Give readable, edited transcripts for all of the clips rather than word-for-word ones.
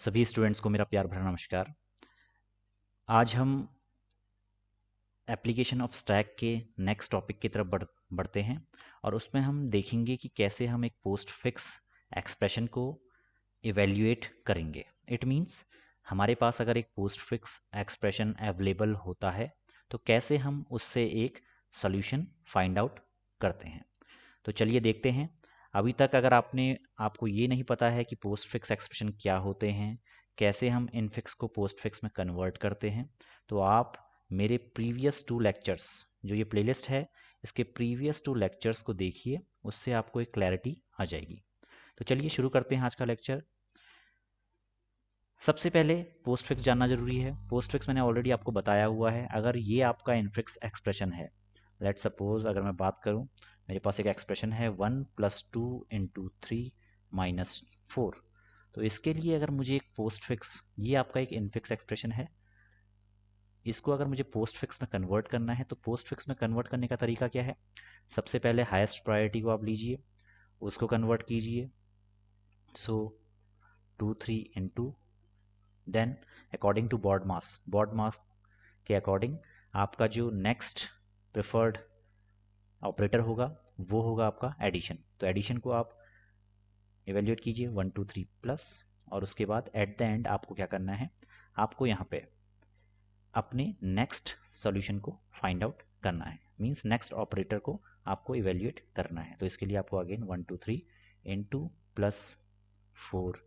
सभी स्टूडेंट्स को मेरा प्यार भरा नमस्कार। आज हम एप्लीकेशन ऑफ स्टैक के नेक्स्ट टॉपिक की तरफ बढ़ते हैं और उसमें हम देखेंगे कि कैसे हम एक पोस्ट फिक्स एक्सप्रेशन को इवेल्युएट करेंगे। इट मीन्स हमारे पास अगर एक पोस्ट फिक्स एक्सप्रेशन अवेलेबल होता है तो कैसे हम उससे एक सॉल्यूशन फाइंड आउट करते हैं। तो चलिए देखते हैं। अभी तक अगर आपको ये नहीं पता है कि पोस्ट फिक्स एक्सप्रेशन क्या होते हैं, कैसे हम इनफिक्स को पोस्ट फिक्स में कन्वर्ट करते हैं, तो आप मेरे प्रीवियस 2 लेक्चर्स, जो ये प्लेलिस्ट है इसके प्रीवियस 2 लेक्चर्स को देखिए, उससे आपको एक क्लैरिटी आ जाएगी। तो चलिए शुरू करते हैं आज का लेक्चर। सबसे पहले पोस्ट फिक्स जानना जरूरी है। पोस्ट फिक्स मैंने ऑलरेडी आपको बताया हुआ है। अगर ये आपका इनफिक्स एक्सप्रेशन है, लेट सपोज अगर मैं बात करूं, मेरे पास एक एक्सप्रेशन है 1+2 × 3 - 4। तो इसके लिए अगर मुझे एक पोस्ट फिक्स, ये आपका एक इनफिक्स एक्सप्रेशन है, इसको अगर मुझे पोस्ट फिक्स में कन्वर्ट करना है तो पोस्ट फिक्स में कन्वर्ट करने का तरीका क्या है? सबसे पहले हाईएस्ट प्रायोरिटी को आप लीजिए, उसको कन्वर्ट कीजिए, सो 2 3 देन अकॉर्डिंग टू बॉड मास के अकॉर्डिंग आपका जो नेक्स्ट प्रेफर्ड ऑपरेटर होगा वो होगा आपका एडिशन। तो एडिशन को आप इवेल्युएट कीजिए 1 2 3 प्लस, और उसके बाद एट द एंड आपको क्या करना है, आपको यहाँ पे अपने नेक्स्ट सॉल्यूशन को फाइंड आउट करना है। मीन्स नेक्स्ट ऑपरेटर को आपको इवेल्युएट करना है। तो इसके लिए आपको अगेन 1 2 3 × +4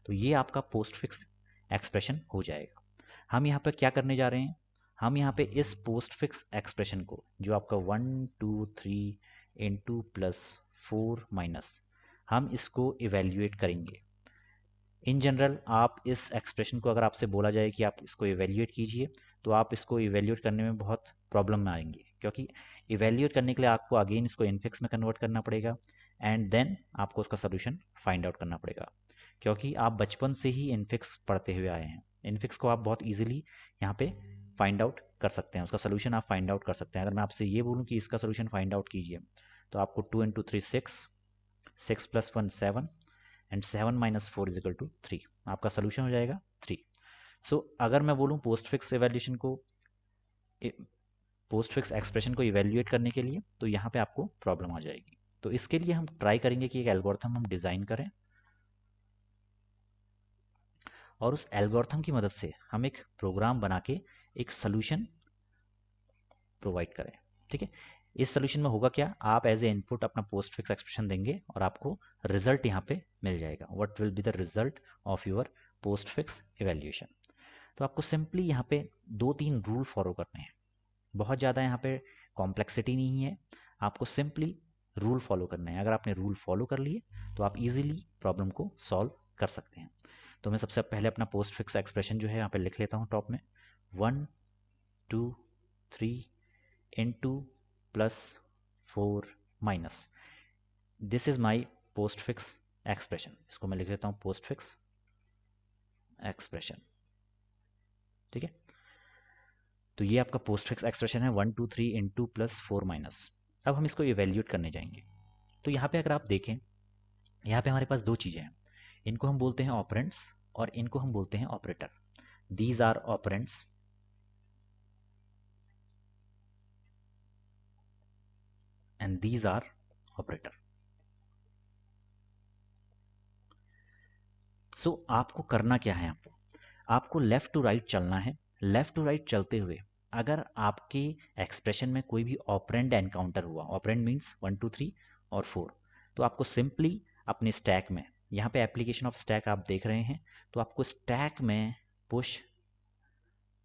तो ये आपका पोस्ट फिक्स एक्सप्रेशन हो जाएगा। हम यहाँ पे क्या करने जा रहे हैं, हम यहाँ पे इस पोस्ट फिक्स एक्सप्रेशन को, जो आपका 1 2 3 × +4 हम इसको इवेल्युएट करेंगे। इन जनरल आप इस एक्सप्रेशन को, अगर आपसे बोला जाए कि आप इसको इवेल्युएट कीजिए, तो आप इसको इवेल्युएट करने में बहुत प्रॉब्लम में आएंगे, क्योंकि इवेल्युएट करने के लिए आपको अगेन इसको इनफिक्स में कन्वर्ट करना पड़ेगा एंड देन आपको उसका सोल्यूशन फाइंड आउट करना पड़ेगा। क्योंकि आप बचपन से ही इनफिक्स पढ़ते हुए आए हैं, इनफिक्स को आप बहुत ईजिली यहाँ पे फाइंड आउट कर सकते हैं, उसका सोल्यूशन आप फाइंड आउट कर सकते हैं। अगर मैं आपसे ये बोलूँ कि इसका सोल्यूशन फाइंड आउट कीजिए, तो आपको 2 × 3 6, 6 + 1 7 एंड 7 - 4 = 3, आपका सोल्यूशन हो जाएगा 3। सो अगर मैं बोलूँ पोस्ट फिक्स एक्सप्रेशन को इवेल्युएट करने के लिए, तो यहाँ पे आपको प्रॉब्लम आ जाएगी। तो इसके लिए हम ट्राई करेंगे कि एक एल्गोरिथम हम डिज़ाइन करें और उस एल्गोरिथम की मदद से हम एक प्रोग्राम बना के एक सोल्यूशन प्रोवाइड करें। ठीक है, इस सोल्यूशन में होगा क्या, आप एज ए इनपुट अपना पोस्ट फिक्स एक्सप्रेशन देंगे और आपको रिजल्ट यहाँ पे मिल जाएगा। What will be the result of your post fix evaluation. तो आपको सिंपली यहाँ पे 2 3 रूल फॉलो करने हैं। बहुत ज़्यादा यहाँ पे कॉम्प्लेक्सिटी नहीं है, आपको सिंपली रूल फॉलो करना है। अगर आपने रूल फॉलो कर लिए तो आप इजीली प्रॉब्लम को सॉल्व कर सकते हैं। तो मैं सबसे पहले अपना पोस्ट फिक्स एक्सप्रेशन जो है यहाँ पे लिख लेता हूँ टॉप में, 1 2 3 × +4 this is my post fix expression. इसको मैं लिख लेता हूँ पोस्ट फिक्स एक्सप्रेशन। ठीक है, तो ये आपका पोस्ट फिक्स एक्सप्रेशन है 1 2 3 × +4। अब हम इसको इवेल्यूएट करने जाएंगे। तो यहाँ पे अगर आप देखें, यहाँ पे हमारे पास 2 चीज़ें हैं, इनको हम बोलते हैं ऑपरेंड्स और इनको हम बोलते हैं operator. These are operands and these are operator. So आपको करना क्या है, आपको लेफ्ट टू राइट चलना है। लेफ्ट टू राइट चलते हुए अगर आपके एक्सप्रेशन में कोई भी ऑपरेंड एनकाउंटर हुआ, ऑपरेंड मीन्स 1 2 3 और 4, तो आपको सिंपली अपने स्टैक में, यहाँ पे एप्लीकेशन ऑफ स्टैक आप देख रहे हैं, तो आपको स्टैक में पुश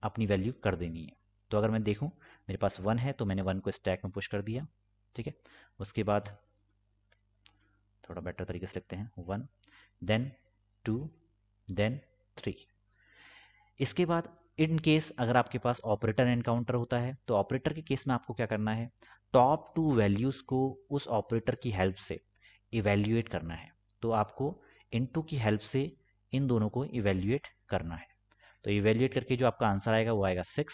अपनी वैल्यू कर देनी है। तो अगर मैं देखूं मेरे पास 1 है तो मैंने 1 को स्टैक में पुश कर दिया। ठीक है, उसके बाद थोड़ा बेटर तरीके से लिखते हैं, 1 देन 2 देन 3। इसके बाद इन केस अगर आपके पास ऑपरेटर एनकाउंटर होता है, तो ऑपरेटर के केस में आपको क्या करना है, टॉप 2 वैल्यूज को उस ऑपरेटर की हेल्प से इवेल्युएट करना है। तो आपको इनटू की हेल्प से इन दोनों को इवेल्युएट करना है। तो इवेल्युएट करके जो आपका आंसर आएगा वो आएगा 6,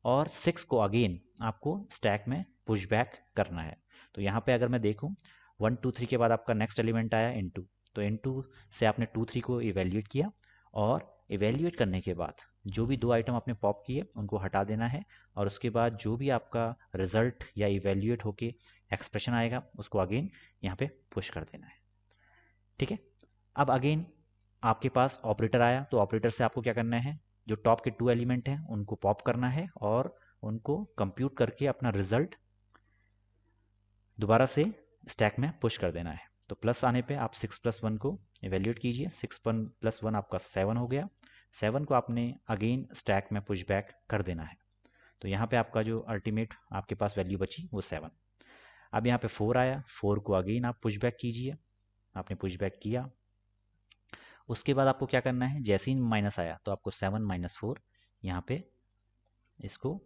और 6 को अगेन आपको स्टैक में पुश बैक करना है। तो यहाँ पे अगर मैं देखूँ 1 2 3 के बाद आपका नेक्स्ट एलिमेंट आया इनटू, तो इनटू से आपने 2 3 को इवेल्युएट किया और इवेल्यूएट करने के बाद जो भी 2 आइटम आपने पॉप किए उनको हटा देना है, और उसके बाद जो भी आपका रिजल्ट या इवेल्यूएट होके एक्सप्रेशन आएगा उसको अगेन यहाँ पे पुश कर देना है। ठीक है, अब अगेन आपके पास ऑपरेटर आया, तो ऑपरेटर से आपको क्या करना है, जो टॉप के 2 एलिमेंट हैं उनको पॉप करना है और उनको कंप्यूट करके अपना रिजल्ट दोबारा से स्टैक में पुश कर देना है। तो प्लस आने पे आप 6 + 1 को इवेल्यूएट कीजिए, 6 + 1 आपका 7 हो गया, 7 को आपने अगेन स्टैक में पुश बैक कर देना है। तो यहाँ पे आपका जो अल्टीमेट आपके पास वैल्यू बची वो 7। अब यहाँ पे 4 आया, 4 को अगेन आप पुश बैक कीजिए, आपने पुश बैक किया। उसके बाद आपको क्या करना है, जैसे ही माइनस आया तो आपको 7 - 4 यहाँ पे इसको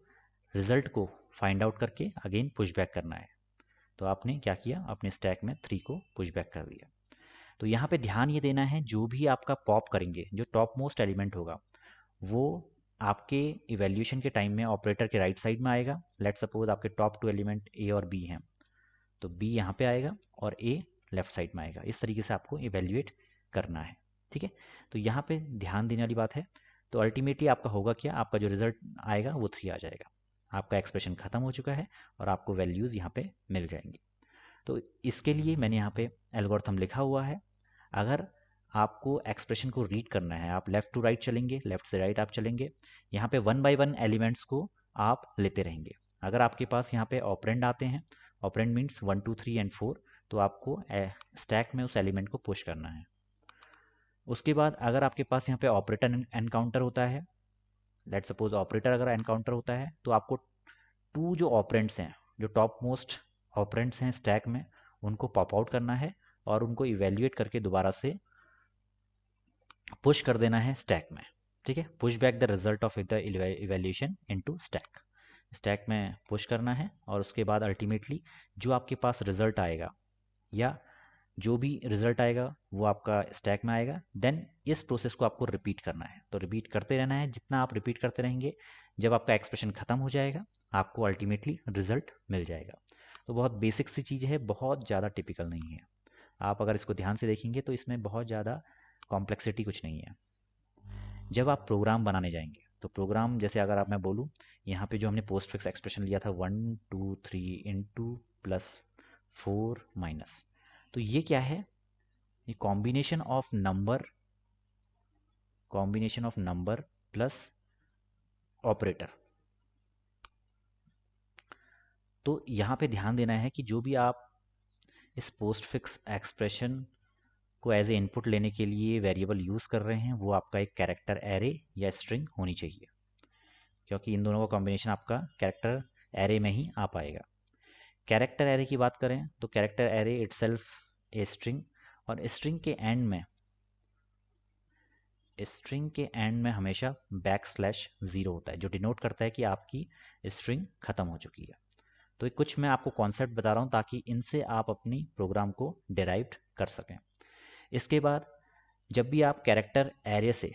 रिजल्ट को फाइंड आउट करके अगेन पुश बैक करना है। तो आपने क्या किया, अपने स्टैक में 3 को पुश बैक कर दिया। तो यहाँ पे ध्यान ये देना है, जो भी आपका पॉप करेंगे, जो टॉप मोस्ट एलिमेंट होगा वो आपके इवेल्यूएशन के टाइम में ऑपरेटर के राइट साइड में आएगा। लेट सपोज आपके टॉप 2 एलिमेंट ए और बी हैं, तो बी यहाँ पे आएगा और ए लेफ्ट साइड में आएगा। इस तरीके से आपको इवेल्यूएट करना है। ठीक है, तो यहाँ पे ध्यान देने वाली बात है। तो अल्टीमेटली आपका होगा क्या, आपका जो रिजल्ट आएगा वो 3 आ जाएगा। आपका एक्सप्रेशन खत्म हो चुका है और आपको वैल्यूज़ यहाँ पे मिल जाएंगी। तो इसके लिए मैंने यहाँ पे एल्गोरिथम लिखा हुआ है। अगर आपको एक्सप्रेशन को रीड करना है, आप लेफ़्ट टू राइट चलेंगे, लेफ़्ट से राइट आप चलेंगे, यहाँ पे 1 बाय 1 एलिमेंट्स को आप लेते रहेंगे। अगर आपके पास यहाँ पे ऑपरेंड आते हैं, ऑपरेंड मीन्स 1 2 3 एंड 4, तो आपको स्टैक में उस एलिमेंट को पुश करना है। उसके बाद अगर आपके पास यहाँ पे ऑपरेटर एनकाउंटर होता है, लेट सपोज ऑपरेटर अगर एनकाउंटर होता है, तो आपको 2 जो ऑपरेंड्स हैं, जो टॉप मोस्ट ऑपरेंड्स हैं स्टैक में, उनको पॉप आउट करना है और उनको इवेल्यूएट करके दोबारा से पुश कर देना है स्टैक में। ठीक है, push back the result of the evaluation into stack. Stack में पुश करना है और उसके बाद अल्टीमेटली जो आपके पास रिजल्ट आएगा या जो भी रिजल्ट आएगा वो आपका स्टैक में आएगा। देन इस प्रोसेस को आपको रिपीट करना है। तो रिपीट करते रहना है, जितना आप रिपीट करते रहेंगे, जब आपका एक्सप्रेशन खत्म हो जाएगा आपको अल्टीमेटली रिजल्ट मिल जाएगा। तो बहुत बेसिक सी चीज़ है, बहुत ज़्यादा टिपिकल नहीं है। आप अगर इसको ध्यान से देखेंगे तो इसमें बहुत ज़्यादा कॉम्प्लेक्सिटी कुछ नहीं है। जब आप प्रोग्राम बनाने जाएंगे, तो प्रोग्राम जैसे अगर आप मैं बोलूँ, यहाँ पे जो हमने पोस्ट फिक्स एक्सप्रेशन लिया था 1 2 3 इंटू +4 माइनस, तो ये क्या है, ये combination of number plus operator. तो यहाँ पे ध्यान देना है कि जो भी आप इस पोस्ट फिक्स एक्सप्रेशन को एज ए इनपुट लेने के लिए वेरिएबल यूज़ कर रहे हैं वो आपका एक कैरेक्टर एरे या स्ट्रिंग होनी चाहिए, क्योंकि इन दोनों का कॉम्बिनेशन आपका कैरेक्टर एरे में ही आ पाएगा। कैरेक्टर एरे की बात करें तो character array itself a string, और स्ट्रिंग के एंड में हमेशा \0 होता है, जो डिनोट करता है कि आपकी स्ट्रिंग खत्म हो चुकी है। तो ये कुछ मैं आपको कॉन्सेप्ट बता रहा हूँ ताकि इनसे आप अपनी प्रोग्राम को डिराइव कर सकें। इसके बाद जब भी आप कैरेक्टर एरे से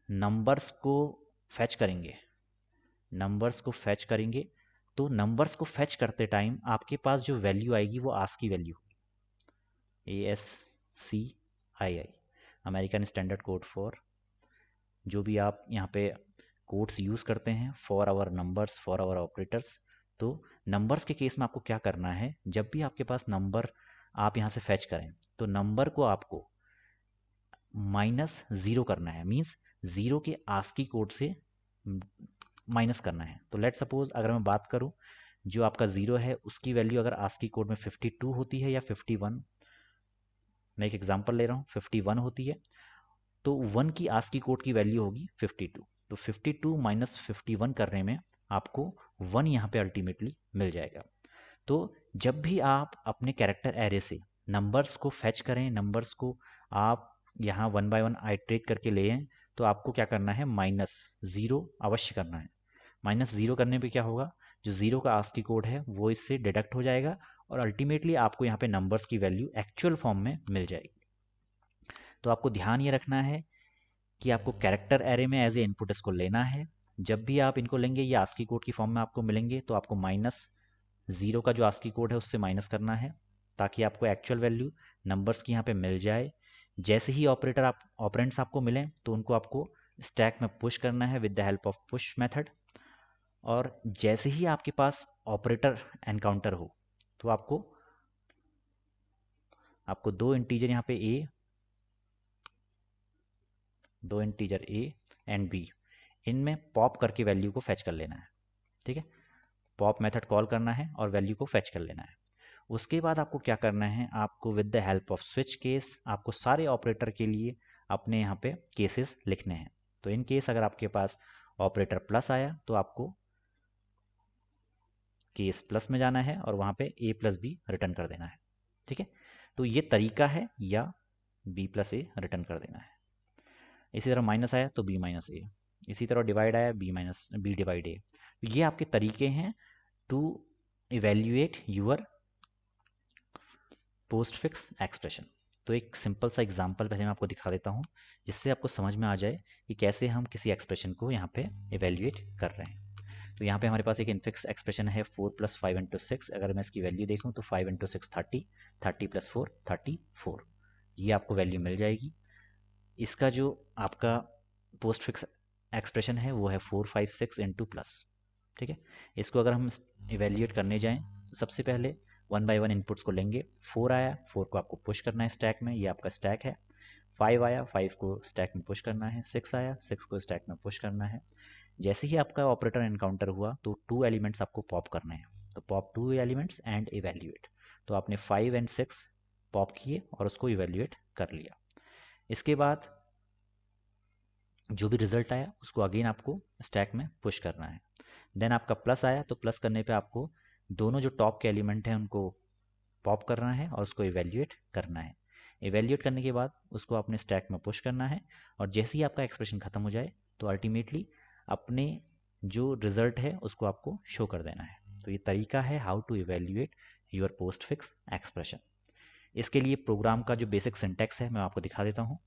नंबर्स को फैच करेंगे, तो नंबर्स को फैच करते टाइम आपके पास जो वैल्यू आएगी वो ASCII वैल्यू होगी, ASCII, American standard code for, जो भी आप यहाँ पे कोड्स यूज़ करते हैं for our numbers, for our operators. तो नंबर्स के केस में आपको क्या करना है, जब भी आपके पास नंबर आप यहाँ से फैच करें तो नंबर को आपको -0 करना है, मीन्स 0 के ASCII कोड से माइनस करना है। तो लेट सपोज अगर मैं बात करूँ, जो आपका 0 है उसकी वैल्यू अगर ASCII कोड में 52 होती है या 51, मैं एक एग्जांपल ले रहा हूँ, 51 होती है, तो 1 की ASCII कोड की वैल्यू होगी 52। तो 52 - 51 करने में आपको 1 यहाँ पे अल्टीमेटली मिल जाएगा। तो जब भी आप अपने कैरेक्टर एरे से नंबर्स को फैच करें, नंबर्स को आप यहाँ 1 बाय 1 आइट्रेट करके ले आएं, तो आपको क्या करना है, -0 अवश्य करना है। -0 करने पे क्या होगा, जो 0 का ASCII कोड है वो इससे डिडक्ट हो जाएगा और अल्टीमेटली आपको यहाँ पे नंबर्स की वैल्यू एक्चुअल फॉर्म में मिल जाएगी। तो आपको ध्यान ये रखना है कि आपको कैरेक्टर एरे में एज ए इनपुट इसको लेना है। जब भी आप इनको लेंगे ये ASCII कोड की फॉर्म में आपको मिलेंगे, तो आपको -0 का जो ASCII कोड है उससे माइनस करना है ताकि आपको एक्चुअल वैल्यू नंबर्स की यहाँ पे मिल जाए। जैसे ही ऑपरेंड्स आपको मिलें तो उनको आपको स्टैक में पुश करना है with the help of push method. और जैसे ही आपके पास ऑपरेटर एनकाउंटर हो तो आपको दो इंटीजर यहाँ पे ए एंड बी, इनमें पॉप करके वैल्यू को फेच कर लेना है। ठीक है, पॉप मेथड कॉल करना है और वैल्यू को फेच कर लेना है। उसके बाद आपको क्या करना है, आपको with the help off switch case आपको सारे ऑपरेटर के लिए अपने यहाँ पे केसेस लिखने हैं। तो इन केस अगर आपके पास ऑपरेटर प्लस आया तो आपको केस प्लस में जाना है और वहाँ पे ए प्लस बी रिटर्न कर देना है। ठीक है, तो ये तरीका है, या बी प्लस ए रिटर्न कर देना है। इसी तरह माइनस आया तो बी माइनस ए, इसी तरह डिवाइड आया बी डिवाइड ए। ये आपके तरीके हैं to evaluate your postfix expression. तो एक सिंपल सा एग्जांपल पहले मैं आपको दिखा देता हूँ जिससे आपको समझ में आ जाए कि कैसे हम किसी एक्सप्रेशन को यहाँ पे इवेल्युएट कर रहे हैं। तो यहाँ पे हमारे पास एक इनफिक्स एक्सप्रेशन है 4 + 5 × 6। अगर मैं इसकी वैल्यू देखूँ तो 5 × 6 30, 30 + 4 34, ये आपको वैल्यू मिल जाएगी। इसका जो आपका पोस्ट फिक्स एक्सप्रेशन है वो है 4 5 6 × प्लस। ठीक है, इसको अगर हम इवेल्युएट करने जाएं तो सबसे पहले 1 बाय 1 इनपुट्स को लेंगे। 4 आया, 4 को आपको पुश करना है स्टैक में, ये आपका स्टैक है। 5 आया, 5 को स्टैक में पुश करना है। 6 आया, 6 को स्टैक में पुश करना है। जैसे ही आपका ऑपरेटर एनकाउंटर हुआ तो 2 एलिमेंट्स आपको पॉप करने हैं, तो पॉप 2 एलिमेंट्स एंड इवेल्युएट। तो आपने 5 एंड 6 पॉप किए और उसको इवेल्युएट कर लिया। इसके बाद जो भी रिजल्ट आया उसको अगेन आपको स्टैक में पुश करना है। देन आपका प्लस आया तो प्लस करने पे आपको दोनों जो टॉप के एलिमेंट हैं उनको पॉप करना है और उसको इवेल्युएट करना है। इवेल्युएट करने के बाद उसको अपने स्टैक में पुश करना है और जैसे ही आपका एक्सप्रेशन खत्म हो जाए तो अल्टीमेटली अपने जो रिजल्ट है उसको आपको शो कर देना है। तो ये तरीका है how to evaluate your postfix expression. इसके लिए प्रोग्राम का जो बेसिक सिंटैक्स है मैं आपको दिखा देता हूँ।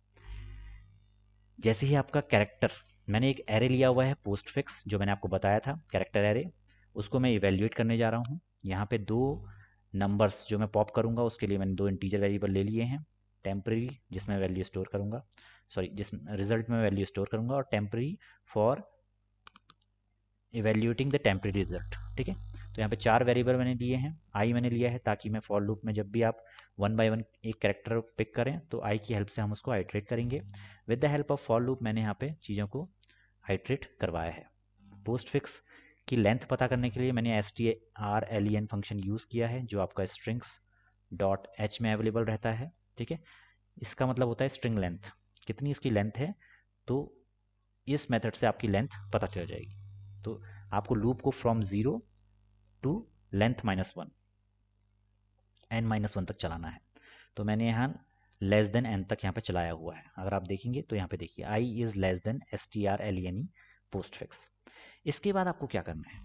जैसे ही आपका कैरेक्टर, मैंने एक एरे लिया हुआ है पोस्ट फिक्स जो मैंने आपको बताया था कैरेक्टर एरे, उसको मैं इवेल्युएट करने जा रहा हूँ। यहाँ पे दो नंबर्स जो मैं पॉप करूँगा उसके लिए मैंने दो इंटीजर वेरिएबल ले लिए हैं। टेम्परेरी जिसमें वैल्यू स्टोर करूँगा, जिस रिजल्ट में वैल्यू स्टोर करूँगा, और temporary for evaluating the temporary result. ठीक है, तो यहाँ पे 4 वेरिएबल मैंने लिए हैं। आई मैंने लिया है ताकि मैं फॉर लूप में जब भी आप 1 बाय 1 एक कैरेक्टर पिक करें तो आई की हेल्प से हम उसको आइट्रेट करेंगे। With the help of for loop मैंने यहाँ पे चीज़ों को आइट्रेट करवाया है। पोस्ट फिक्स की लेंथ पता करने के लिए मैंने strlen फंक्शन यूज़ किया है जो आपका स्ट्रिंग्स डॉट एच में अवेलेबल रहता है। ठीक है, इसका मतलब होता है स्ट्रिंग लेंथ, कितनी इसकी लेंथ है, तो इस मेथड से आपकी लेंथ पता चल जाएगी। तो आपको लूप को फ्रॉम 0 टू लेंथ -1 n-1 तक चलाना है। तो मैंने यहाँ लेस देन n तक यहाँ पे चलाया हुआ है। अगर आप देखेंगे तो यहाँ पे देखिए i is less than strlen post fix. इसके बाद आपको क्या करना है,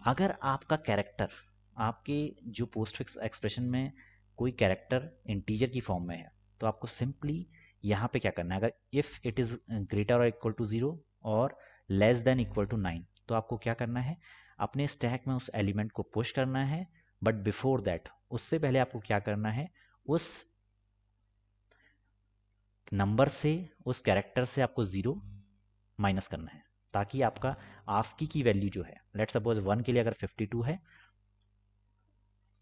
अगर आपका कैरेक्टर, आपके जो पोस्ट फिक्स एक्सप्रेशन में कोई कैरेक्टर इंटीजर की फॉर्म में है तो आपको सिंपली यहाँ पे क्या करना है, अगर इफ़ इट इज़ ग्रेटर और इक्वल टू 0 और लेस देन इक्वल टू 9 तो आपको क्या करना है, अपने स्टैक में उस एलिमेंट को पुश करना है। बट बिफोर दैट, उससे पहले आपको क्या करना है, उस नंबर से, उस कैरेक्टर से आपको 0 माइनस करना है ताकि आपका आस्की की वैल्यू जो है, लेट सपोज 1 के लिए अगर 52 है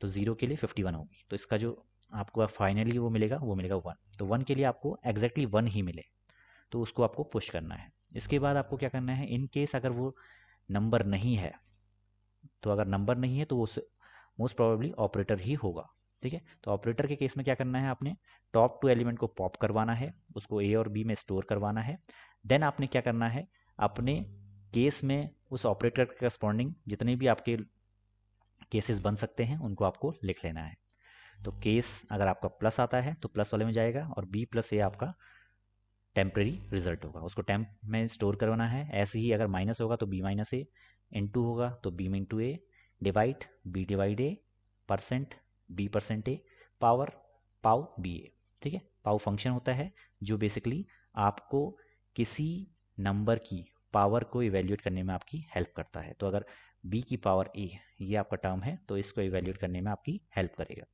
तो 0 के लिए 51 होगी। तो इसका जो आपको फाइनली वो मिलेगा 1। तो 1 के लिए आपको एग्जैक्टली 1 ही मिले तो उसको आपको पुश करना है। इसके बाद आपको क्या करना है, इन केस अगर वो नंबर नहीं है, तो अगर नंबर नहीं है तो वो मोस्ट प्रोबेबली ऑपरेटर ही होगा। ठीक है, तो ऑपरेटर के केस में क्या करना है, आपने टॉप 2 एलिमेंट को पॉप करवाना है, उसको ए और बी में स्टोर करवाना है। देन आपने क्या करना है, अपने केस में उस ऑपरेटर के करस्पॉन्डिंग जितने भी आपके केसेस बन सकते हैं उनको आपको लिख लेना है। तो केस अगर आपका प्लस आता है तो प्लस वाले में जाएगा और बी प्लस ए आपका टेम्प्रेरी रिजल्ट होगा, उसको टेम्प में स्टोर करवाना है। ऐसे ही अगर माइनस होगा तो बी माइनस ए, इंटू होगा तो बी में into a, divide b divide a, percent b percent a, power pow b a. ठीक है, पाव फंक्शन होता है जो बेसिकली आपको किसी नंबर की पावर को इवेल्यूएट करने में आपकी हेल्प करता है। तो अगर बी की पावर ए ये आपका टर्म है तो इसको इवेल्यूएट करने में आपकी हेल्प करेगा।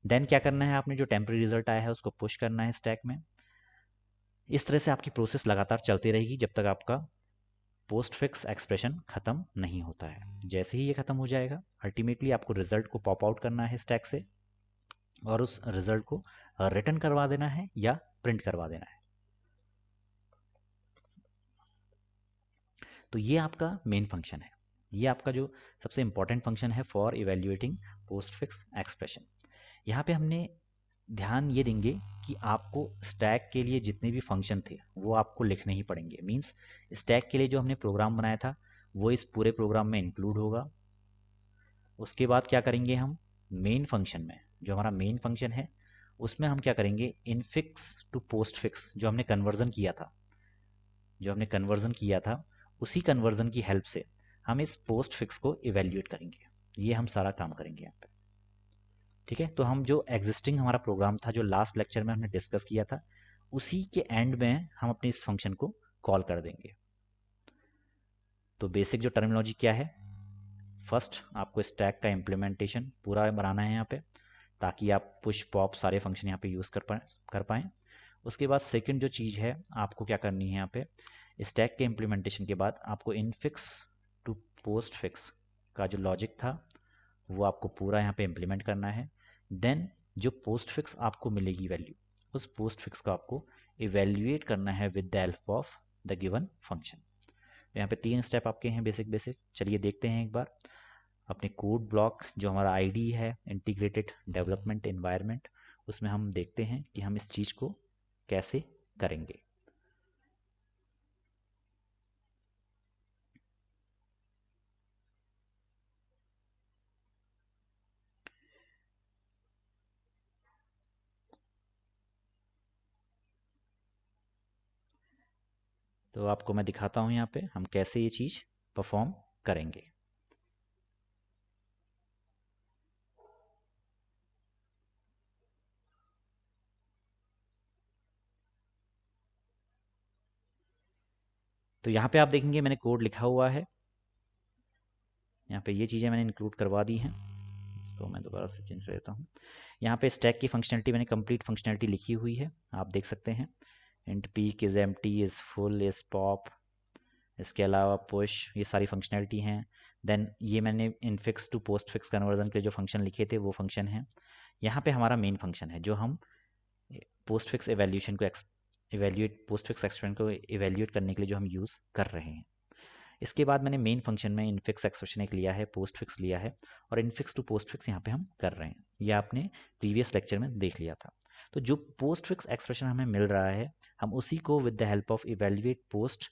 देन क्या करना है, आपने जो टेम्परेरी रिजल्ट आया है उसको पुश करना है स्टैक में। इस तरह से आपकी प्रोसेस लगातार चलती रहेगी जब तक आपका पोस्ट फिक्स एक्सप्रेशन खत्म नहीं होता है। जैसे ही ये खत्म हो जाएगा, अल्टीमेटली आपको रिजल्ट को पॉप आउट करना है स्टैक से और उस रिजल्ट को रिटर्न करवा देना है या प्रिंट करवा देना है। तो ये आपका मेन फंक्शन है, ये आपका जो सबसे इंपॉर्टेंट फंक्शन है for evaluating post fix expression. यहाँ पे हमने ध्यान ये देंगे कि आपको स्टैक के लिए जितने भी फंक्शन थे वो आपको लिखने ही पड़ेंगे। मींस स्टैक के लिए जो हमने प्रोग्राम बनाया था वो इस पूरे प्रोग्राम में इंक्लूड होगा। उसके बाद क्या करेंगे, हम मेन फंक्शन में, जो हमारा मेन फंक्शन है उसमें हम क्या करेंगे, इनफिक्स टू पोस्ट फिक्स जो हमने कन्वर्जन किया था उसी कन्वर्जन की हेल्प से हम इस पोस्ट फिक्स को इवेल्युएट करेंगे। ये हम सारा काम करेंगे यहाँ पे। ठीक है, तो हम जो एग्जिस्टिंग हमारा प्रोग्राम था जो लास्ट लेक्चर में हमने डिस्कस किया था उसी के एंड में हम अपने इस फंक्शन को कॉल कर देंगे। तो बेसिक जो टर्मिनोलॉजी क्या है, फर्स्ट आपको स्टैक का इम्प्लीमेंटेशन पूरा बनाना है यहाँ पे ताकि आप पुश पॉप सारे फंक्शन यहाँ पे यूज़ कर पाएँ। उसके बाद सेकंड जो चीज़ है आपको क्या करनी है, यहाँ पे स्टैक के इम्प्लीमेंटेशन के बाद आपको इनफिक्स टू पोस्ट फिक्स का जो लॉजिक था वो आपको पूरा यहाँ पे इम्प्लीमेंट करना है। देन जो पोस्ट फिक्स आपको मिलेगी वैल्यू, उस पोस्ट फिक्स को आपको इवेल्युएट करना है with the help of the given function. यहाँ पे 3 स्टेप आपके हैं बेसिक। चलिए देखते हैं एक बार अपने कोड ब्लॉक जो हमारा आईडी है इंटीग्रेटेड डेवलपमेंट एनवायरनमेंट, उसमें हम देखते हैं कि हम इस चीज़ को कैसे करेंगे। तो आपको मैं दिखाता हूँ यहाँ पे हम कैसे ये चीज़ परफॉर्म करेंगे। तो यहाँ पे आप देखेंगे मैंने कोड लिखा हुआ है, यहाँ पे ये चीज़ें मैंने इंक्लूड करवा दी हैं। तो मैं दोबारा से चेंज कर देता हूँ। यहाँ पे स्टैक की फंक्शनलिटी मैंने कंप्लीट फंक्शनलिटी लिखी हुई है, आप देख सकते हैं। Int peak is empty is full is pop, इसके अलावा पुश, ये सारी फंक्शनलिटी हैं। देन ये मैंने infix to postfix conversion के जो फंक्शन लिखे थे वो फंक्शन हैं। यहाँ पे हमारा मेन फंक्शन है जो हम पोस्ट फिक्स एवेल्यूशन को पोस्ट फिक्स एक्सप्रेशन को इवेल्यूएट करने के लिए जो हम यूज़ कर रहे हैं। इसके बाद मैंने मेन फंक्शन में इनफिक्स एक्सप्रेशन एक लिया है, पोस्ट फिक्स लिया है और इनफिक्स टू पोस्ट फिक्स यहाँ पे हम कर रहे हैं। ये आपने प्रीवियस लेक्चर में देख लिया था। तो जो पोस्ट फिक्स एक्सप्रेशन हमें मिल रहा है हम उसी को with the help of evaluate post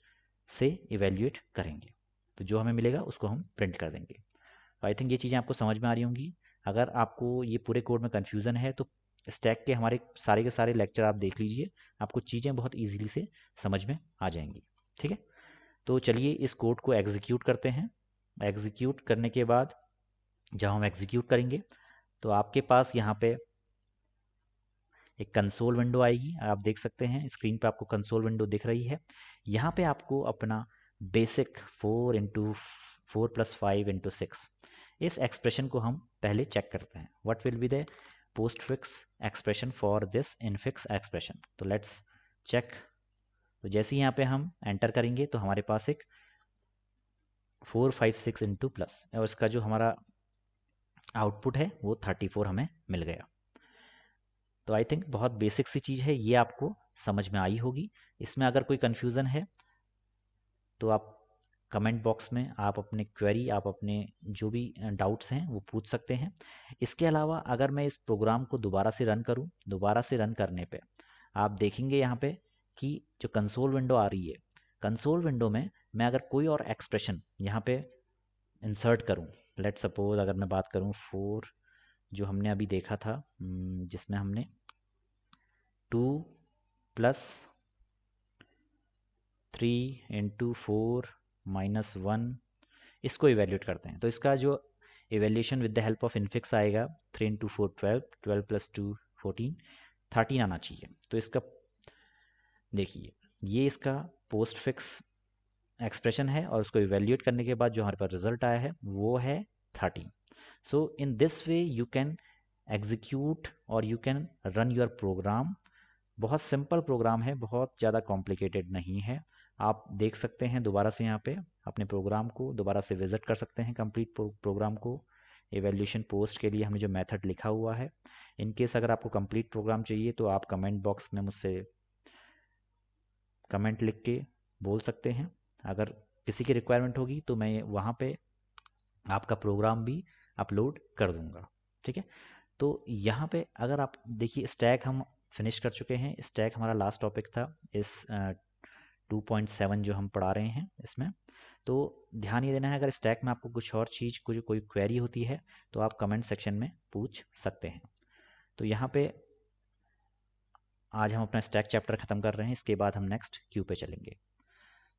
से इवेल्युएट करेंगे। तो जो हमें मिलेगा उसको हम प्रिंट कर देंगे। तो आई थिंक ये चीज़ें आपको समझ में आ रही होंगी। अगर आपको ये पूरे कोड में कन्फ्यूज़न है तो स्टैक के हमारे सारे के सारे लेक्चर आप देख लीजिए, आपको चीज़ें बहुत ईजिली से समझ में आ जाएंगी। ठीक है, तो चलिए इस कोड को एग्जीक्यूट करते हैं। एग्जीक्यूट करने के बाद जब हम एग्जीक्यूट करेंगे तो आपके पास यहाँ पे एक कंसोल विंडो आएगी। आप देख सकते हैं स्क्रीन पे आपको कंसोल विंडो दिख रही है। यहाँ पे आपको अपना बेसिक 4+5×6 इस एक्सप्रेशन को हम पहले चेक करते हैं। What will be the post fix expression for this infix expression. तो लेट्स चेक। तो जैसे ही यहाँ पे हम एंटर करेंगे तो हमारे पास एक 456 इंटू प्लस और इसका जो हमारा आउटपुट है वो 34 हमें मिल गया। तो आई थिंक बहुत बेसिक सी चीज़ है, ये आपको समझ में आई होगी। इसमें अगर कोई कन्फ्यूज़न है तो आप कमेंट बॉक्स में आप अपने क्वेरी, आप अपने जो भी डाउट्स हैं वो पूछ सकते हैं। इसके अलावा अगर मैं इस प्रोग्राम को दोबारा से रन करूं, दोबारा से रन करने पे आप देखेंगे यहाँ पे कि जो कंसोल विंडो आ रही है, कंसोल विंडो में मैं अगर कोई और एक्सप्रेशन यहाँ पे इंसर्ट करूँ, लेट सपोज अगर मैं बात करूँ 4 जो हमने अभी देखा था, जिसमें हमने 2+3×4-1 इसको इवेल्यूएट करते हैं। तो इसका जो evaluation with the help of infix आएगा 3×4 12, 12+2 14, 13 आना चाहिए। तो इसका देखिए ये इसका पोस्ट फिक्स एक्सप्रेशन है और उसको इवेल्यूएट करने के बाद जो हमारे पास रिजल्ट आया है वो है 13। So in this way you can execute और you can run your program. बहुत सिंपल प्रोग्राम है, बहुत ज़्यादा कॉम्प्लिकेटेड नहीं है। आप देख सकते हैं दोबारा से यहाँ पे अपने प्रोग्राम को दोबारा से विजिट कर सकते हैं कंप्लीट प्रोग्राम को। एवेल्यूशन पोस्ट के लिए हमने जो मेथड लिखा हुआ है, इन केस अगर आपको कंप्लीट प्रोग्राम चाहिए तो आप कमेंट बॉक्स में मुझसे कमेंट लिख के बोल सकते हैं। अगर किसी की रिक्वायरमेंट होगी तो मैं वहाँ पे आपका प्रोग्राम भी अपलोड कर दूंगा। ठीक है, तो यहाँ पे अगर आप देखिए स्टैक हम फिनिश कर चुके हैं। स्टैक हमारा लास्ट टॉपिक था इस 2.7 जो हम पढ़ा रहे हैं इसमें। तो ध्यान ये देना है, अगर स्टैक में आपको कुछ और चीज़ कोई क्वेरी होती है तो आप कमेंट सेक्शन में पूछ सकते हैं। तो यहाँ पे आज हम अपना स्टैक चैप्टर ख़त्म कर रहे हैं, इसके बाद हम नेक्स्ट क्यू पे चलेंगे।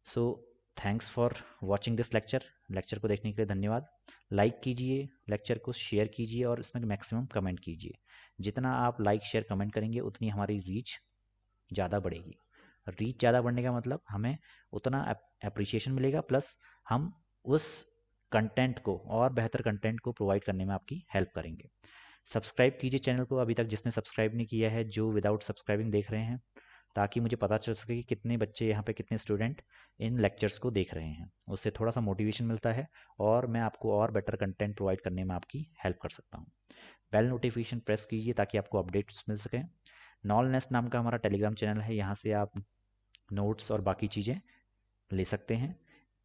So thanks for watching this lecture. Lecture को देखने के लिए धन्यवाद। लाइक कीजिए, लेक्चर को शेयर कीजिए और इसमें मैक्सिमम कमेंट कीजिए। जितना आप लाइक शेयर कमेंट करेंगे उतनी हमारी रीच ज़्यादा बढ़ेगी। रीच ज़्यादा बढ़ने का मतलब हमें उतना अप्रिसिएशन मिलेगा, प्लस हम उस कंटेंट को और बेहतर कंटेंट को प्रोवाइड करने में आपकी हेल्प करेंगे। सब्सक्राइब कीजिए चैनल को अभी तक जिसने सब्सक्राइब नहीं किया है, जो विदाउट सब्सक्राइबिंग देख रहे हैं, ताकि मुझे पता चल सके कि कितने बच्चे यहाँ पे, कितने स्टूडेंट इन लेक्चर्स को देख रहे हैं। उससे थोड़ा सा मोटिवेशन मिलता है और मैं आपको और बेटर कंटेंट प्रोवाइड करने में आपकी हेल्प कर सकता हूँ। बेल नोटिफिकेशन प्रेस कीजिए ताकि आपको अपडेट्स मिल सकें। नॉलनेस्ट नाम का हमारा टेलीग्राम चैनल है, यहाँ से आप नोट्स और बाकी चीज़ें ले सकते हैं।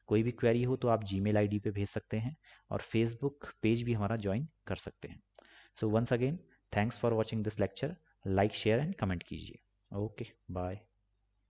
कोई भी क्वेरी हो तो आप जीमेल आईडी पे भेज सकते हैं और फेसबुक पेज भी हमारा ज्वाइन कर सकते हैं। So once again thanks for watching this lecture. Like share and comment कीजिए। Okay bye.